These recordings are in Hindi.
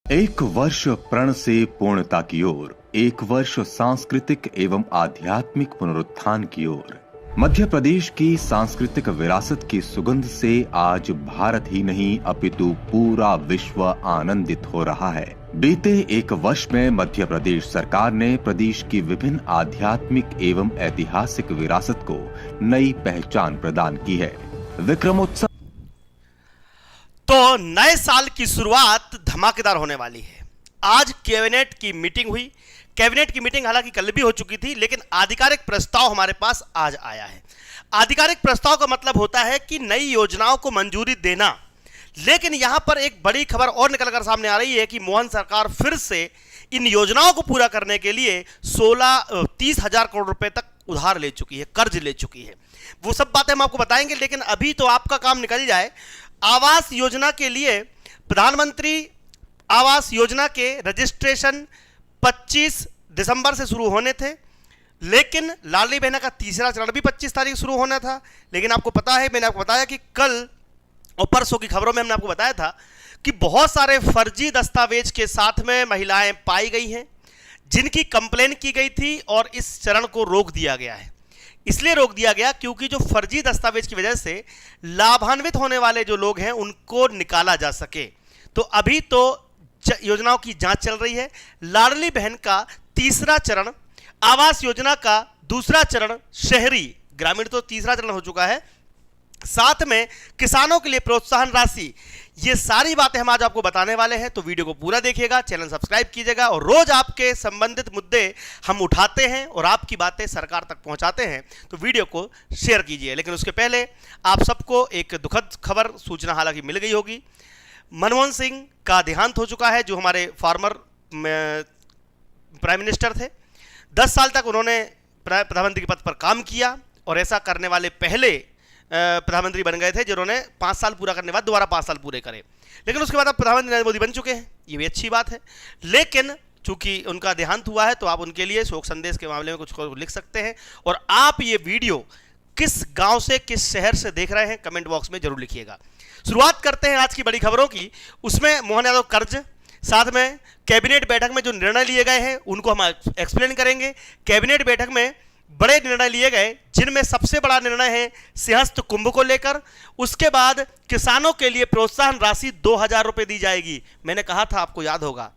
एक वर्ष प्रण से पूर्णता की ओर, एक वर्ष सांस्कृतिक एवं आध्यात्मिक पुनरुत्थान की ओर। मध्य प्रदेश की सांस्कृतिक विरासत की सुगंध से आज भारत ही नहीं अपितु पूरा विश्व आनंदित हो रहा है। बीते एक वर्ष में मध्य प्रदेश सरकार ने प्रदेश की विभिन्न आध्यात्मिक एवं ऐतिहासिक विरासत को नई पहचान प्रदान की है। विक्रमोत्सव तो नए साल की शुरुआत धमाकेदार होने वाली है। आज कैबिनेट की मीटिंग हुई। कैबिनेट की मीटिंग हालांकि कल भी हो चुकी थी, लेकिन आधिकारिक प्रस्ताव हमारे पास आज आया है। आधिकारिक प्रस्ताव का मतलब होता है कि नई योजनाओं को मंजूरी देना। लेकिन यहां पर एक बड़ी खबर और निकलकर सामने आ रही है कि मोहन सरकार फिर से इन योजनाओं को पूरा करने के लिए 30,000 करोड़ रुपए तक उधार ले चुकी है, कर्ज ले चुकी है। वो सब बातें हम आपको बताएंगे, लेकिन अभी तो आपका काम निकल जाए। आवास योजना के लिए प्रधानमंत्री आवास योजना के रजिस्ट्रेशन 25 दिसंबर से शुरू होने थे, लेकिन लाडली बहना का तीसरा चरण भी 25 तारीख शुरू होना था। लेकिन आपको पता है, मैंने आपको बताया कि कल और परसों की खबरों में हमने आपको बताया था कि बहुत सारे फर्जी दस्तावेज के साथ में महिलाएं पाई गई हैं, जिनकी कंप्लेन की गई थी, और इस चरण को रोक दिया गया है। इसलिए रोक दिया गया क्योंकि जो फर्जी दस्तावेज की वजह से लाभान्वित होने वाले जो लोग हैं उनको निकाला जा सके। तो अभी तो योजनाओं की जांच चल रही है। लाडली बहन का तीसरा चरण, आवास योजना का दूसरा चरण, शहरी ग्रामीण तो तीसरा चरण हो चुका है, साथ में किसानों के लिए प्रोत्साहन राशि, ये सारी बातें हम आज आपको बताने वाले हैं। तो वीडियो को पूरा देखिएगा, चैनल सब्सक्राइब कीजिएगा, और रोज आपके संबंधित मुद्दे हम उठाते हैं और आपकी बातें सरकार तक पहुंचाते हैं। तो वीडियो को शेयर कीजिए। लेकिन उसके पहले आप सबको एक दुखद खबर सूचना हालांकि मिल गई होगी। मनमोहन सिंह का देहांत हो चुका है, जो हमारे फॉर्मर प्राइम मिनिस्टर थे। 10 साल तक उन्होंने प्रधानमंत्री के पद पर काम किया, और ऐसा करने वाले पहले प्रधानमंत्री बन गए थे जिन्होंने 5 साल पूरा करने के बाद दोबारा 5 साल पूरे करे। लेकिन उसके बाद अब प्रधानमंत्री नरेंद्र मोदी बन चुके हैं, ये भी अच्छी बात है। लेकिन चूंकि उनका देहांत हुआ है, तो आप उनके लिए शोक संदेश के मामले में कुछ लिख सकते हैं। और आप ये वीडियो किस गांव से, किस शहर से देख रहे हैं, कमेंट बॉक्स में जरूर लिखिएगा। शुरुआत करते हैं आज की बड़ी खबरों की। उसमें मोहन यादव कर्ज, साथ में कैबिनेट बैठक में जो निर्णय लिए गए हैं उनको हम एक्सप्लेन करेंगे। कैबिनेट बैठक में बड़े निर्णय लिए गए, जिनमें सबसे बड़ा निर्णय है सिंहस्थ कुंभ को लेकर। उसके बाद किसानों के लिए प्रोत्साहन राशि 2,000 रुपए दी जाएगी। मैंने कहा था, आपको याद होगा,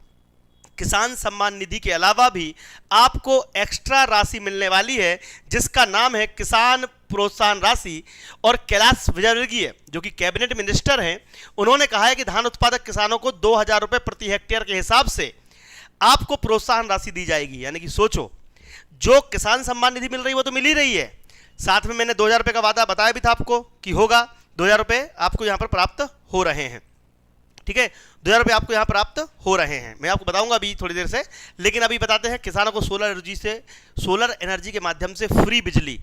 किसान सम्मान निधि के अलावा भी आपको एक्स्ट्रा राशि मिलने वाली है, जिसका नाम है किसान प्रोत्साहन राशि। और कैलाश विजयवर्गीय, जो कि कैबिनेट मिनिस्टर हैं, उन्होंने कहा है कि धान उत्पादक किसानों को 2,000 रुपए प्रति हेक्टेयर के हिसाब से आपको प्रोत्साहन राशि दी जाएगी। यानी कि सोचो, जो किसान सम्मान निधि मिल रही है वो तो मिल ही रही है, साथ में मैंने 2,000 रुपए का वादा बताया भी था आपको कि होगा। 2,000 रुपए आपको यहां पर प्राप्त हो रहे हैं, ठीक है। 2,000 रुपए आपको यहां प्राप्त हो रहे हैं, मैं आपको बताऊंगा अभी थोड़ी देर से। लेकिन अभी बताते हैं किसानों को सोलर एनर्जी के माध्यम से फ्री बिजली।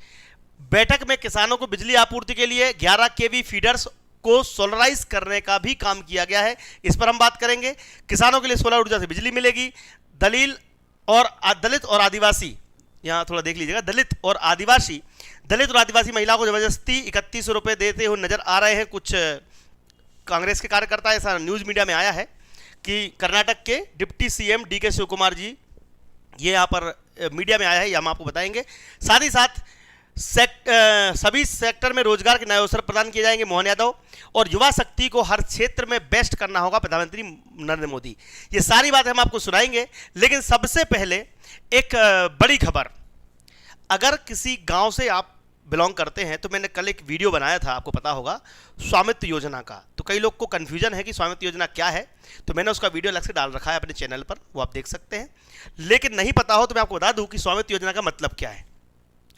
बैठक में किसानों को बिजली आपूर्ति के लिए 11 केवी फीडर्स को सोलराइज करने का भी काम किया गया है, इस पर हम बात करेंगे। किसानों के लिए सोलर ऊर्जा से बिजली मिलेगी। दलित और आदिवासी, यहाँ थोड़ा देख लीजिएगा, दलित और आदिवासी महिलाओं को जबरदस्ती 3100 रुपये देते हुए नजर आ रहे हैं कुछ कांग्रेस के कार्यकर्ता। ऐसा न्यूज़ मीडिया में आया है कि कर्नाटक के डिप्टी सीएम DK शिवकुमार जी, ये यहाँ पर मीडिया में आया है, ये हम आपको बताएंगे। साथ ही साथ सभी सेक्टर में रोजगार के नए अवसर प्रदान किए जाएंगे। मोहन यादव और युवा शक्ति को हर क्षेत्र में बेस्ट करना होगा, प्रधानमंत्री नरेंद्र मोदी। ये सारी बातें हम आपको सुनाएंगे। लेकिन सबसे पहले एक बड़ी खबर, अगर किसी गांव से आप बिलोंग करते हैं, तो मैंने कल एक वीडियो बनाया था, आपको पता होगा, स्वामित्व योजना का। तो कई लोग को कन्फ्यूजन है कि स्वामित्व योजना क्या है, तो मैंने उसका वीडियो अलग से डाल रखा है अपने चैनल पर, वो आप देख सकते हैं। लेकिन नहीं पता हो तो मैं आपको बता दूं कि स्वामित्व योजना का मतलब क्या है।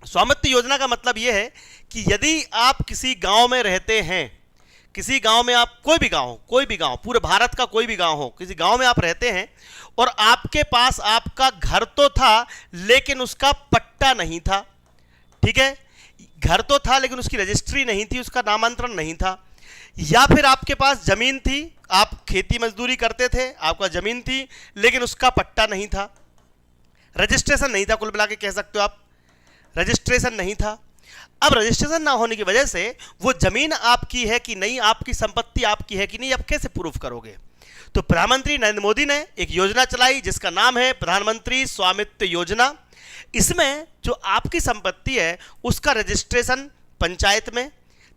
स्वामित्व योजना का मतलब यह है कि यदि आप किसी गांव में रहते हैं, किसी गांव में आप, कोई भी गांव, पूरे भारत का कोई भी गांव हो, किसी गांव में आप रहते हैं और आपके पास आपका घर तो था, लेकिन उसका पट्टा नहीं था, ठीक है। घर तो था लेकिन उसकी रजिस्ट्री नहीं थी, उसका नामांतरण नहीं था। या फिर आपके पास जमीन थी, आप खेती मजदूरी करते थे, आपका जमीन थी लेकिन उसका पट्टा नहीं था, रजिस्ट्रेशन नहीं था, कुल मिला के कह सकते हो आप, रजिस्ट्रेशन नहीं था। अब रजिस्ट्रेशन ना होने की वजह से वो जमीन आपकी है कि नहीं, आपकी संपत्ति आपकी है कि नहीं, आप कैसे प्रूफ करोगे? तो प्रधानमंत्री नरेंद्र मोदी ने एक योजना चलाई जिसका नाम है प्रधानमंत्री स्वामित्व योजना। इसमें जो आपकी संपत्ति है उसका रजिस्ट्रेशन पंचायत में,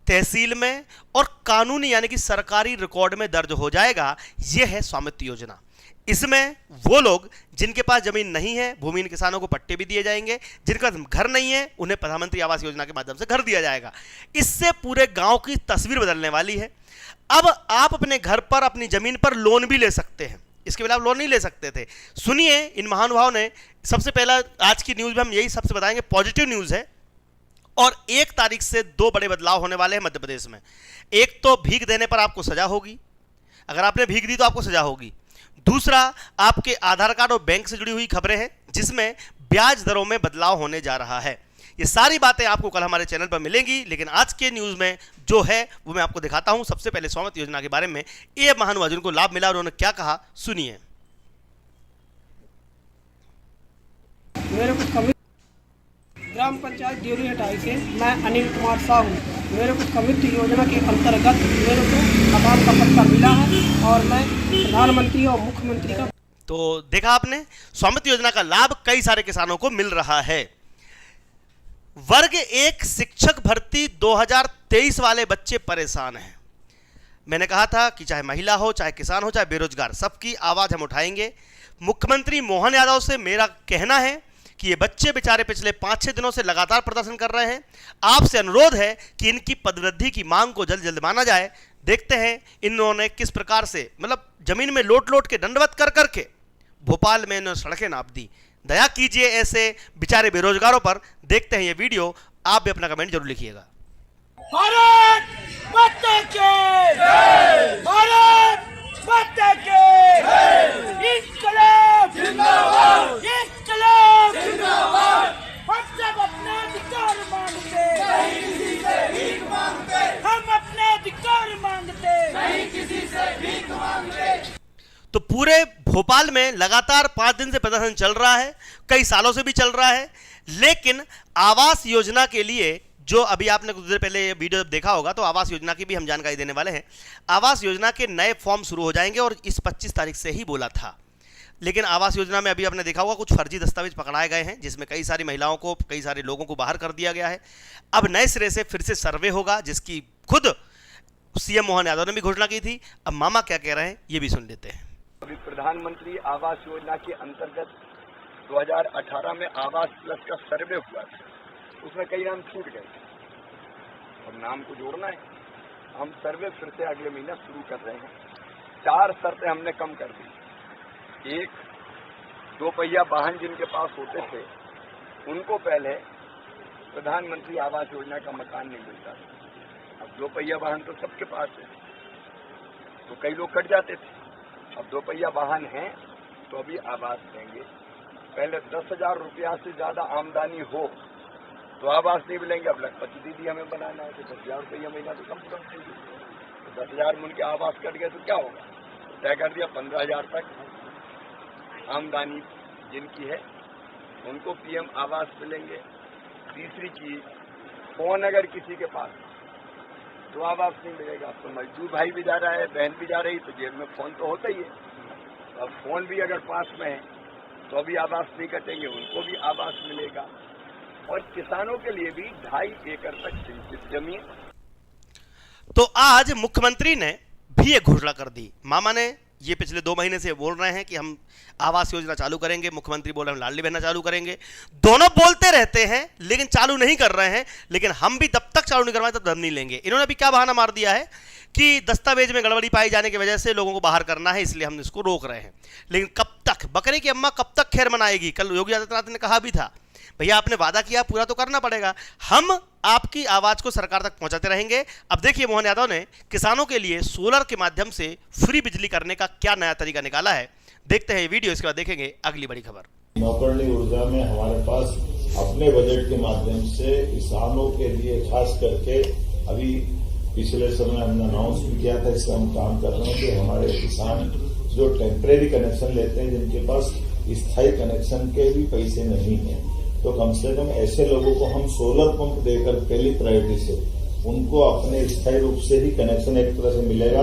तहसील में और कानूनी यानी कि सरकारी रिकॉर्ड में दर्ज हो जाएगा। यह है स्वामित्व योजना। इसमें वो लोग जिनके पास जमीन नहीं है, भूमिहीन किसानों को पट्टे भी दिए जाएंगे, जिनका घर नहीं है उन्हें प्रधानमंत्री आवास योजना के माध्यम से घर दिया जाएगा। इससे पूरे गांव की तस्वीर बदलने वाली है। अब आप अपने घर पर, अपनी जमीन पर लोन भी ले सकते हैं। इसके बिना आप लोन नहीं ले सकते थे। सुनिए इन महानुभाव ने। सबसे पहला आज की न्यूज में हम यही सबसे बताएंगे, पॉजिटिव न्यूज है। और 1 तारीख से 2 बड़े बदलाव होने वाले हैं मध्य प्रदेश में। एक तो भीख देने पर आपको सजा होगी, अगर आपने भीख दी तो आपको सजा होगी। दूसरा, आपके आधार कार्ड और बैंक से जुड़ी हुई खबरें हैं जिसमें ब्याज दरों में बदलाव होने जा रहा है। ये सारी बातें आपको कल हमारे चैनल पर मिलेंगी, लेकिन आज के न्यूज में जो है वो मैं आपको दिखाता हूं। सबसे पहले स्वामित्व योजना के बारे में, ये महानुभाव जिनको लाभ मिला उन्होंने क्या कहा, सुनिए। मेरे कुछ कमिट ग्राम पंचायत देवरी हटाई से मैं अनिल कुमार साहू। मेरे कुछ कमिट योजना के अंतर्गत मेरे को मकान का पट्टा मिला है और मैं प्रधानमंत्री और मुख्यमंत्री का। तो देखा आपने, स्वामित्व योजना का लाभ कई सारे किसानों को मिल रहा है। वर्ग 1 शिक्षक भर्ती 2023 वाले बच्चे परेशान हैं। मैंने कहा था कि चाहे महिला हो, चाहे किसान हो, चाहे बेरोजगार, सबकी आवाज हम उठाएंगे। मुख्यमंत्री मोहन यादव से मेरा कहना है कि ये बच्चे बेचारे पिछले 5-6 दिनों से लगातार प्रदर्शन कर रहे हैं। आपसे अनुरोध है कि इनकी पदवृद्धि की मांग को जल्द जल्द माना जाए। देखते हैं इन्होंने किस प्रकार से, मतलब जमीन में लोट लोट के दंडवत कर करके भोपाल में इन्होंने सड़कें नाप दी। दया कीजिए ऐसे बेचारे बेरोजगारों पर। देखते हैं ये वीडियो, आप भी अपना कमेंट जरूर लिखिएगा। भारत माता की जय, भारत माता की जय, इंकलाब जिंदाबाद, इंकलाब जिंदाबाद। हम सब अपने अधिकार मांगते, नहीं किसी से भीख मांगते। हम अपने अधिकार मांगते, नहीं किसी से भीख मांगते। तो पूरे भोपाल में लगातार 5 दिन से प्रदर्शन चल रहा है, कई सालों से भी चल रहा है। लेकिन आवास योजना के लिए, जो अभी आपने कुछ देर पहले ये वीडियो देखा होगा, तो आवास योजना की भी हम जानकारी देने वाले हैं। आवास योजना के नए फॉर्म शुरू हो जाएंगे और इस 25 तारीख से ही बोला था। लेकिन आवास योजना में अभी आपने देखा होगा कुछ फर्जी दस्तावेज पकड़ाए गए हैं जिसमें कई सारी महिलाओं को, कई सारे लोगों को बाहर कर दिया गया है। अब नए सिरे से फिर से सर्वे होगा जिसकी खुद सीएम मोहन यादव ने भी घोषणा की थी। अब मामा क्या कह रहे हैं ये भी सुन लेते हैं। अभी प्रधानमंत्री आवास योजना के अंतर्गत 2018 में आवास प्लस का सर्वे हुआ था, उसमें कई नाम छूट गए और नाम को जोड़ना है। हम सर्वे फिर से अगले महीना शुरू कर रहे हैं। 4 शर्तें हमने कम कर दी। 1, 2 पहिया वाहन जिनके पास होते थे उनको पहले प्रधानमंत्री आवास योजना का मकान नहीं मिलता था। अब 2 पहिया वाहन तो सबके पास है, तो कई लोग कट जाते थे। अब 2 पहिया वाहन है तो अभी आवास देंगे। पहले 10,000 रुपया से ज्यादा आमदनी हो तो आवास नहीं मिलेंगे। अब लखपति दीदी हमें बनाना है तो 10,000 रुपया महीना तो कम से कम चाहिए। तो 10,000 में उनके आवास कट गए तो क्या होगा? तय कर दिया 15,000 तक आमदनी जिनकी है उनको पीएम आवास मिलेंगे। तीसरी चीज, फोन अगर किसी के पास तो आवास नहीं मिलेगा। तो मजदूर भाई भी जा रहा है, बहन भी जा रही, तो जेब में फोन तो होता ही है। अब फोन भी अगर पास में है तो अभी आवास नहीं कटेंगे, उनको भी आवास मिलेगा। और किसानों के लिए भी 2.5 एकड़ तक सिंचित जमीन। तो आज मुख्यमंत्री ने भी एक घोषणा कर दी। मामा ने ये पिछले 2 महीने से बोल रहे हैं कि हम आवास योजना चालू करेंगे, मुख्यमंत्री बोल रहे हैं लाडली बहना चालू करेंगे। दोनों बोलते रहते हैं लेकिन चालू नहीं कर रहे हैं। लेकिन हम भी तब तक चालू नहीं करवाएं तब दम नहीं लेंगे। इन्होंने भी क्या बहाना मार दिया है कि दस्तावेज में गड़बड़ी पाई जाने की वजह से लोगों को बाहर करना है, इसलिए हम इसको रोक रहे हैं। लेकिन कब तक, बकरे की अम्मा कब तक खैर मनाएगी? कल योगी आदित्यनाथ ने कहा भी था भैया आपने वादा किया पूरा तो करना पड़ेगा। हम आपकी आवाज को सरकार तक पहुंचाते रहेंगे। अब देखिए मोहन यादव ने किसानों के लिए सोलर के माध्यम से फ्री बिजली करने का क्या नया तरीका निकाला है। देखते हैं ये वीडियो, इसके बाद देखेंगे अगली बड़ी खबर। नौकरनी ऊर्जा में हमारे पास अपने बजट के माध्यम से किसानों के लिए खास करके अभी पिछले समय हमने अनाउंस भी किया था, इससे हम काम कर रहे हैं कि हमारे किसान जो टेम्परेरी कनेक्शन लेते हैं, जिनके पास स्थायी कनेक्शन के भी पैसे नहीं है, तो कम से कम ऐसे लोगों को हम सोलर पंप देकर पहली प्रायोरिटी से उनको अपने स्थायी रूप से ही कनेक्शन एक तरह से मिलेगा।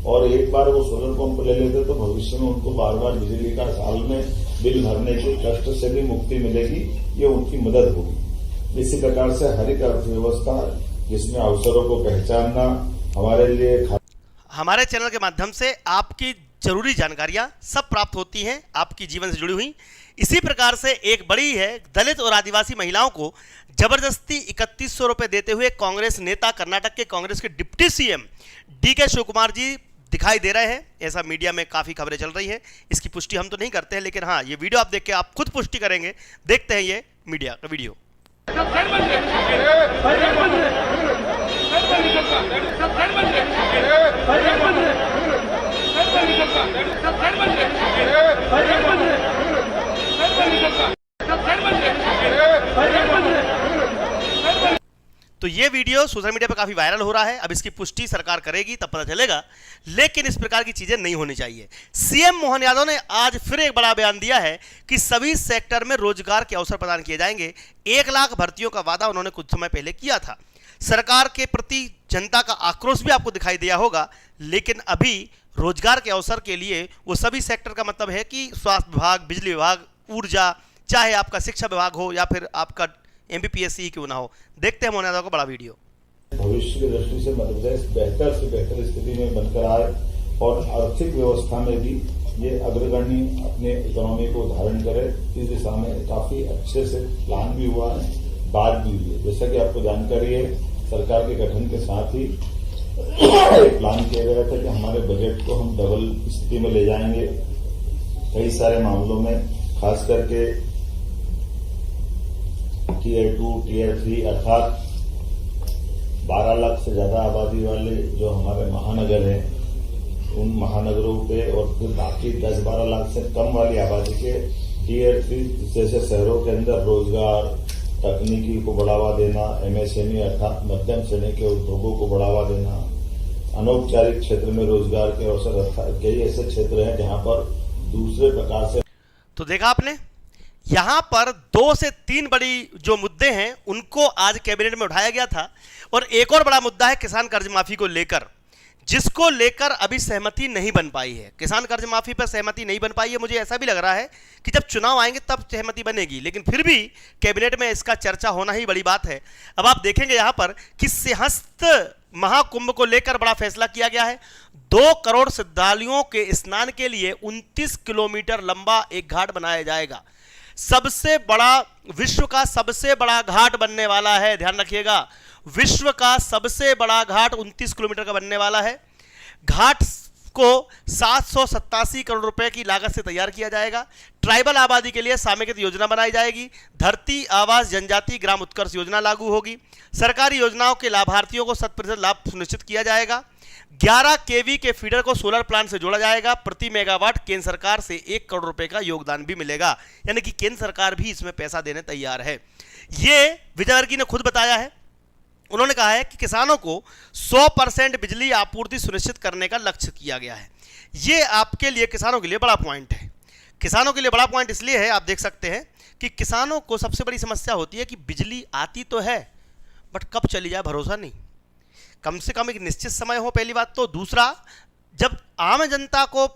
और एक बार वो सोलर पंप ले लेते तो भविष्य में उनको बार बार बिजली का साल में बिल भरने के कष्ट से भी मुक्ति मिलेगी, ये उनकी मदद होगी। इसी प्रकार से हरित अर्थव्यवस्था जिसमें अवसरों को पहचानना हमारे लिए हमारे चैनल के माध्यम से आपकी जरूरी जानकारियां सब प्राप्त होती हैं, आपकी जीवन से जुड़ी हुई। इसी प्रकार से एक बड़ी है, दलित और आदिवासी महिलाओं को जबरदस्ती 3100 रुपए देते हुए कांग्रेस नेता, कर्नाटक के कांग्रेस के डिप्टी सीएम डीके शिवकुमार जी दिखाई दे रहे हैं। ऐसा मीडिया में काफ़ी खबरें चल रही हैं। इसकी पुष्टि हम तो नहीं करते हैं, लेकिन हाँ, ये वीडियो आप देख के आप खुद पुष्टि करेंगे। देखते हैं ये मीडिया का वीडियो। तो ये वीडियो सोशल मीडिया पे काफी वायरल हो रहा है। अब इसकी पुष्टि सरकार करेगी तब पता चलेगा, लेकिन इस प्रकार की चीजें नहीं होनी चाहिए। सीएम मोहन यादव ने आज फिर एक बड़ा बयान दिया है कि सभी सेक्टर में रोजगार के अवसर प्रदान किए जाएंगे। 1 लाख भर्तियों का वादा उन्होंने कुछ समय पहले किया था। सरकार के प्रति जनता का आक्रोश भी आपको दिखाई दिया होगा, लेकिन अभी रोजगार के अवसर के लिए वो सभी सेक्टर का मतलब है कि स्वास्थ्य विभाग, बिजली विभाग, ऊर्जा, चाहे आपका शिक्षा विभाग हो या फिर आपका एमपीपीएससी क्यों ना हो। देखते हैं मोहन यादव का बड़ा वीडियो। भविष्य की दृष्टि से मध्य प्रदेश बेहतर से बेहतर स्थिति में बनकर आए और आर्थिक व्यवस्था में भी ये अग्रगण्य अपने इकोनॉमी को धारण करे, इस दिशा में काफी अच्छे से प्लान भी हुआ है, बात भी हुई है। जैसा कि आपको जानकारी है, सरकार के गठन के साथ ही एक प्लान किया गया था कि हमारे बजट को हम डबल स्थिति में ले जाएंगे। कई सारे मामलों में, खास करके टीयर 2, टीयर 3 अर्थात 12 लाख से ज्यादा आबादी वाले जो हमारे महानगर हैं, उन महानगरों पे और फिर बाकी 10-12 लाख से कम वाली आबादी के टीयर 3 जैसे शहरों के अंदर रोजगार, तकनीकी को बढ़ावा देना, एमएसएमई अर्थात मध्यम श्रेणी के उद्योगों को बढ़ावा देना, अनौपचारिक क्षेत्र में रोजगार के अवसर, अर्थात कई ऐसे क्षेत्र हैं जहां पर दूसरे प्रकार से। तो देखा आपने, यहां पर 2 से 3 बड़ी जो मुद्दे हैं उनको आज कैबिनेट में उठाया गया था। और एक और बड़ा मुद्दा है किसान कर्ज माफी को लेकर, जिसको लेकर अभी सहमति नहीं बन पाई है। किसान कर्ज माफी पर सहमति नहीं बन पाई है। मुझे ऐसा भी लग रहा है कि जब चुनाव आएंगे तब सहमति बनेगी, लेकिन फिर भी कैबिनेट में इसका चर्चा होना ही बड़ी बात है। अब आप देखेंगे यहां पर कि सिंहस्थ महाकुंभ को लेकर बड़ा फैसला किया गया है। 2 करोड़ श्रद्धालुओं के स्नान के लिए 29 किलोमीटर लंबा एक घाट बनाया जाएगा। सबसे बड़ा, विश्व का सबसे बड़ा घाट बनने वाला है। ध्यान रखिएगा, विश्व का सबसे बड़ा घाट 29 किलोमीटर का बनने वाला है। घाट को 787 करोड़ रुपए की लागत से तैयार किया जाएगा। ट्राइबल आबादी के लिए सामयिक योजना बनाई जाएगी। धरती आवास जनजाति ग्राम उत्कर्ष योजना लागू होगी। सरकारी योजनाओं के लाभार्थियों को 100% लाभ सुनिश्चित किया जाएगा। 11 केवी के फीडर को सोलर प्लांट से जोड़ा जाएगा। प्रति मेगावाट केंद्र सरकार से 1 करोड़ रुपए का योगदान भी मिलेगा, यानी कि केंद्र सरकार भी इसमें पैसा देने तैयार है। ये विजयवर्गीय ने खुद बताया है। उन्होंने कहा है कि किसानों को 100% बिजली आपूर्ति सुनिश्चित करने का लक्ष्य किया गया है। ये आपके लिए, किसानों के लिए बड़ा पॉइंट है। किसानों के लिए बड़ा पॉइंट इसलिए है, आप देख सकते हैं कि किसानों को सबसे बड़ी समस्या होती है कि बिजली आती तो है बट कब चली जाए भरोसा नहीं। कम से कम एक निश्चित समय हो, पहली बात तो। दूसरा, जब आम जनता को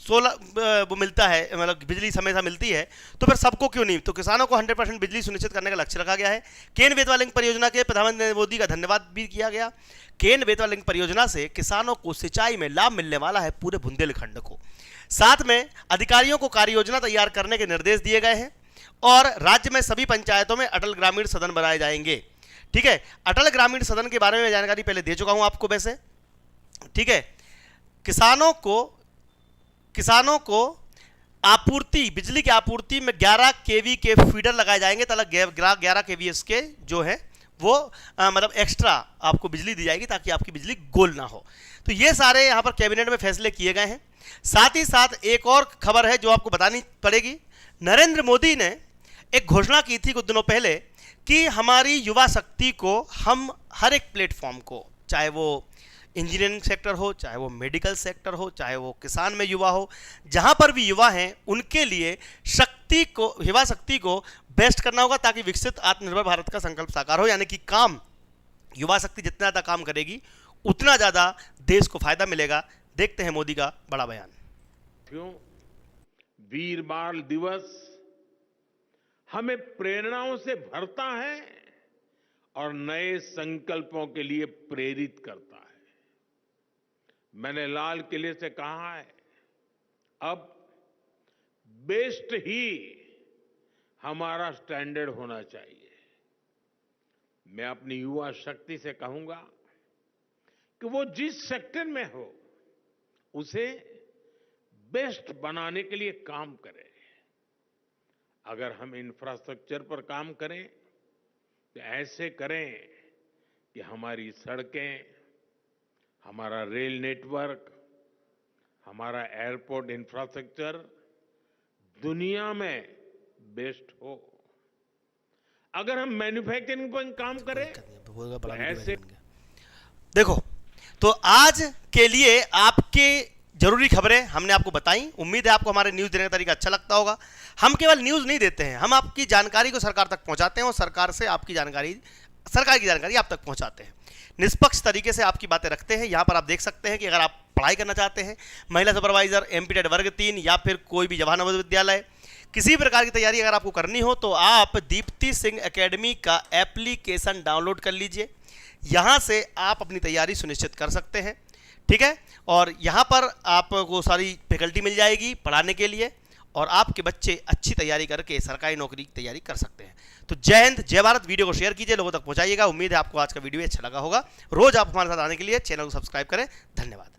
वो मिलता है, मतलब बिजली समय से मिलती है, तो फिर सबको क्यों नहीं। तो किसानों को 100% बिजली सुनिश्चित करने का लक्ष्य रखा गया है। केन बेतवा लिंक परियोजना के प्रधानमंत्री नरेंद्र मोदी का धन्यवाद भी किया गया। केन बेतवा लिंक परियोजना से किसानों को सिंचाई में लाभ मिलने वाला है, पूरे बुंदेलखंड को। साथ में अधिकारियों को कार्य योजना तैयार करने के निर्देश दिए गए हैं और राज्य में सभी पंचायतों में अटल ग्रामीण सदन बनाए जाएंगे। ठीक है, अटल ग्रामीण सदन के बारे में जानकारी पहले दे चुका हूं आपको वैसे। ठीक है, किसानों को आपूर्ति, बिजली की आपूर्ति में 11 केवी के फीडर लगाए जाएंगे, ताकि 11 केवी के जो है वो मतलब एक्स्ट्रा आपको बिजली दी जाएगी, ताकि आपकी बिजली गोल ना हो। तो ये सारे यहाँ पर कैबिनेट में फैसले किए गए हैं। साथ ही साथ एक और खबर है जो आपको बतानी पड़ेगी। नरेंद्र मोदी ने एक घोषणा की थी कुछ दिनों पहले कि हमारी युवा शक्ति को हम हर एक प्लेटफॉर्म को, चाहे वो इंजीनियरिंग सेक्टर हो, चाहे वो मेडिकल सेक्टर हो, चाहे वो किसान में युवा हो, जहां पर भी युवा हैं उनके लिए युवा शक्ति को बेस्ट करना होगा, ताकि विकसित आत्मनिर्भर भारत का संकल्प साकार हो। यानी कि युवा शक्ति जितना ज़्यादा काम करेगी उतना ज़्यादा देश को फायदा मिलेगा, देखते हैं मोदी का बड़ा बयान। क्यों वीर बाल दिवस हमें प्रेरणाओं से भरता है और नए संकल्पों के लिए प्रेरित करता है। मैंने लाल किले से कहा है, अब बेस्ट ही हमारा स्टैंडर्ड होना चाहिए। मैं अपनी युवा शक्ति से कहूंगा कि वो जिस सेक्टर में हो उसे बेस्ट बनाने के लिए काम करें। अगर हम इंफ्रास्ट्रक्चर पर काम करें तो ऐसे करें कि हमारी सड़कें, हमारा रेल नेटवर्क, हमारा एयरपोर्ट इंफ्रास्ट्रक्चर दुनिया में बेस्ट हो। अगर हम मैन्युफैक्चरिंग पर काम करें तो ऐसे देखो, तो आज के लिए आपके जरूरी खबरें हमने आपको बताई। उम्मीद है आपको हमारे न्यूज देने का तरीका अच्छा लगता होगा। हम केवल न्यूज नहीं देते हैं, हम आपकी जानकारी को सरकार तक पहुंचाते हैं और सरकार से आपकी जानकारी, सरकार की जानकारी आप तक पहुंचाते हैं। निष्पक्ष तरीके से आपकी बातें रखते हैं। यहाँ पर आप देख सकते हैं कि अगर आप पढ़ाई करना चाहते हैं, महिला सुपरवाइजर, एमपीटेड वर्ग 3 या फिर कोई भी जवाहर नवोदय विद्यालय, किसी प्रकार की तैयारी अगर आपको करनी हो तो आप दीप्ति सिंह एकेडमी का एप्लीकेशन डाउनलोड कर लीजिए। यहाँ से आप अपनी तैयारी सुनिश्चित कर सकते हैं, ठीक है। और यहाँ पर आपको सारी फैकल्टी मिल जाएगी पढ़ाने के लिए और आपके बच्चे अच्छी तैयारी करके सरकारी नौकरी की तैयारी कर सकते हैं। तो जय हिंद, जय भारत। वीडियो को शेयर कीजिए, लोगों तक पहुँचाइएगा। उम्मीद है आपको आज का वीडियो अच्छा लगा होगा। रोज आप हमारे साथ आने के लिए चैनल को सब्सक्राइब करें। धन्यवाद।